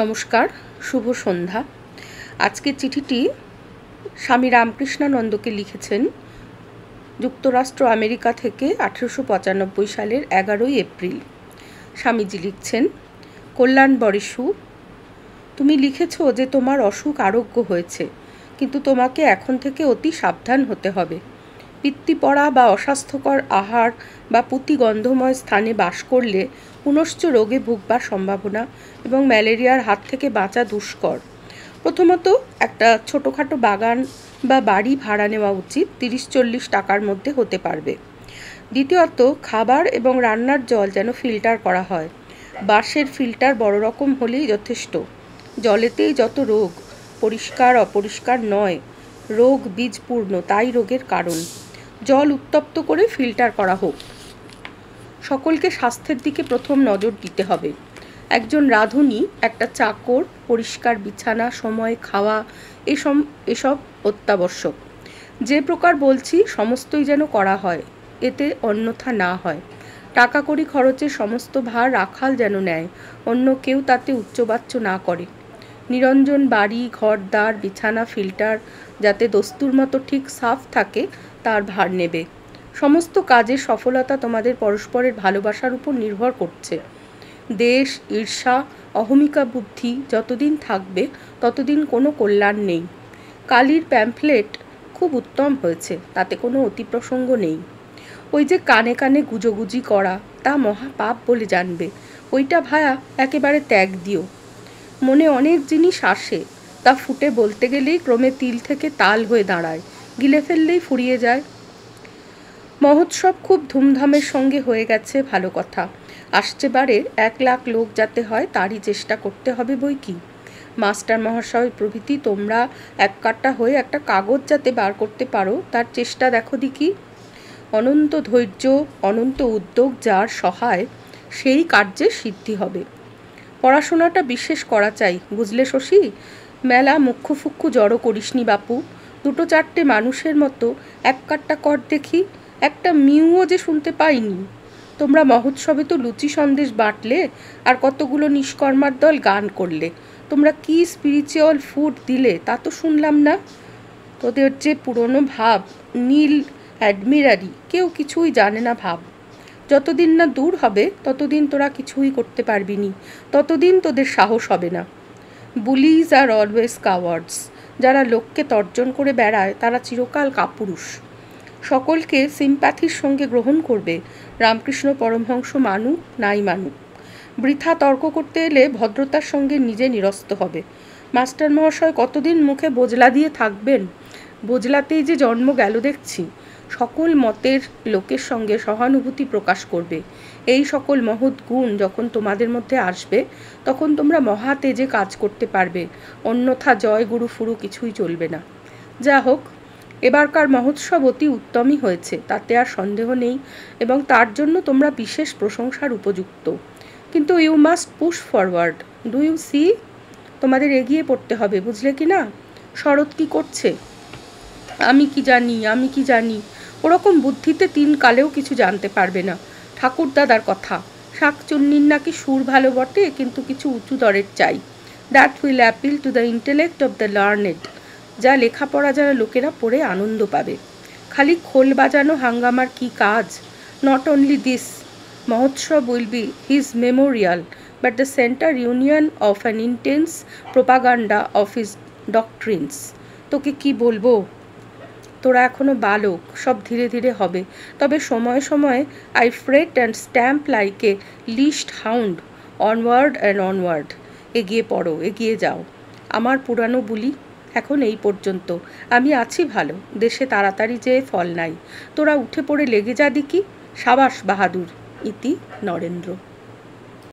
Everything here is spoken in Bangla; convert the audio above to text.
নমস্কার, শুভ সন্ধ্যা। আজকের চিঠিটি স্বামী রামকৃষ্ণানন্দকে লিখেছেন যুক্তরাষ্ট্র আমেরিকা থেকে 1895 সালের 11 এপ্রিল। স্বামীজি লিখছেন, কল্যাণ বরেশু, তুমি লিখেছ যে তোমার অসুখ আরোগ্য হয়েছে, কিন্তু তোমাকে এখন থেকে অতি সাবধান হতে হবে। পিত্তিপড়া বা অস্বাস্থ্যকর আহার বা পুঁতিগন্ধময় স্থানে বাস করলে পুনশ্চ রোগে ভুগবার সম্ভাবনা এবং ম্যালেরিয়ার হাত থেকে বাঁচা দুষ্কর। প্রথমত, একটা ছোটোখাটো বাগান বা বাড়ি ভাড়া নেওয়া উচিত, 30-40 টাকার মধ্যে হতে পারবে। দ্বিতীয়ত, খাবার এবং রান্নার জল যেন ফিল্টার করা হয়। বাঁশের ফিল্টার বড় রকম হলেই যথেষ্ট। জলেতেই যত রোগ, পরিষ্কার অপরিষ্কার নয়, রোগ বীজপূর্ণ, তাই রোগের কারণ। জল উত্তপ্ত করে ফিল্টার করা হোক। সকলকে স্বাস্থ্যের দিকে প্রথম নজর দিতে হবে। একজন রাঁধুনি, একটা চাকর, পরিষ্কার বিছানা, সময় খাওয়া, এসব অত্যাবশ্যক। যে প্রকার বলছি সমস্তই যেন করা হয়, এতে অন্যথা না হয়। টাকা কড়ি খরচের সমস্ত ভার রাখাল যেন নেয়, অন্য কেউ তাতে উচ্চবাচ্য না করে। নিরঞ্জন বাড়ি, ঘর দ্বার, বিছানা, ফিল্টার যাতে দস্তুর মতো ঠিক সাফ থাকে তার ভার নেবে। সমস্ত কাজের সফলতা তোমাদের পরস্পরের ভালোবাসার উপর নির্ভর করছে। দেশ, ঈর্ষা, অহমিকা বুদ্ধি যতদিন থাকবে ততদিন কোনো কল্যাণ নেই। কালীর প্যাম্পলেট খুব উত্তম হয়েছে, তাতে কোনো অতিপ্রসঙ্গ নেই। ওই যে কানে কানে গুজোগুজি করা, তা মহাপাপ বলে জানবে। ওইটা ভায়া একেবারে ত্যাগ দিও। মনে অনেক জিনিস আসে, তা ফুটে বলতে গেলেই ক্রমে তিল থেকে তাল হয়ে দাঁড়ায়, গিলে ফেললেই ফুরিয়ে যায়। মহোৎসব খুব ধুমধামের সঙ্গে হয়ে গেছে, ভালো কথা। আসছে বারে 1 লাখ লোক যাতে হয় তারই চেষ্টা করতে হবে বই কি। মাস্টার মহাশয় প্রভৃতি তোমরা এক কাট্টা হয়ে একটা কাগজ যাতে বার করতে পারো তার চেষ্টা দেখো দেখি। অনন্ত ধৈর্য, অনন্ত উদ্যোগ যার সহায়, সেই কার্যের সিদ্ধি হবে। পড়াশোনাটা বিশেষ করা চাই, বুঝলে শশী? মেলা মুখ্য ফুক্কু জড়ো করিসনি বাপু। 2-4টে মানুষের মতো এক কাট্টা কর দেখি। একটা মিউও যে শুনতে পাইনি। তোমরা মহোৎসবে তো লুচি সন্দেশ বাটলে, আর কতগুলো নিষ্কর্মার দল গান করলে। তোমরা কি স্পিরিচুয়াল ফুড দিলে তা তো শুনলাম না। তোদের যে পুরনো ভাব, নীল অ্যাডমিরারি, কেউ কিছুই জানে না ভাব। যতদিন না দূর হবে ততদিন তোরা কিছুই করতে পারবি নি, ততদিন তোদের সাহস হবে না। Bullies are always cowards. যারা লোককে তর্জন করে বেড়ায় তারা চিরকাল কাপুরুষ। সকলকে সিম্প্যাথির সঙ্গে গ্রহণ করবে, রামকৃষ্ণ পরমহংস মানুক নাই মানুক। বৃথা তর্ক করতে এলে ভদ্রতার সঙ্গে নিজে নিরস্ত হবে। মাস্টার মহাশয় কতদিন মুখে বোজলা দিয়ে থাকবেন? বোজলাতেই যে জন্ম গেল দেখছি। সকল মতের লোকের সঙ্গে সহানুভূতি প্রকাশ করবে। এই সকল মহৎ গুণ যখন তোমাদের মধ্যে আসবে তখন তোমরা মহা তেজে কাজ করতে পারবে, অন্যথা জয় গুরু ফুরু কিছুই চলবে না। যা হোক, এবারকার মহোৎসব অতি উত্তমই হয়েছে, তাতে আর সন্দেহ নেই, এবং তার জন্য তোমরা বিশেষ প্রশংসার উপযুক্ত। কিন্তু you must push forward, do you see? তোমাদের এগিয়ে পড়তে হবে, বুঝলে কি না? শরৎ কি করছে? আমি কি জানি। ওরকম বুদ্ধিতে 3 কালেও কিছু জানতে পারবে না। ঠাকুরদাদার কথা, শাকচুন্নির নাকি সুর ভালো বটে, কিন্তু কিছু উঁচু দরের চাই। That will appeal to the intellect of the learned. যা লেখাপড়া যারা লোকেরা পড়ে আনন্দ পাবে। খালি খোল বাজানো হাঙ্গামার কি কাজ? নট অনলি দিস, মহোৎসব will be his memorial, but the center union of an intense propaganda of his doctrines. তোকে কি বলবো, তোরা এখনো বালক, সব ধীরে ধীরে হবে। তবে সময়ে সময়ে I fret and stamp like a leashed hound, onward and onward. এগিয়ে পড়ো, এগিয়ে যাও। আমার পুরানো বুলি, এখন এই পর্যন্ত। আমি আছি ভালো, দেশে তাড়াতাড়ি যেয়ে ফল নাই। তোরা উঠে পড়ে লেগে যা দিকি। সাবাস বাহাদুর। ইতি নরেন্দ্র।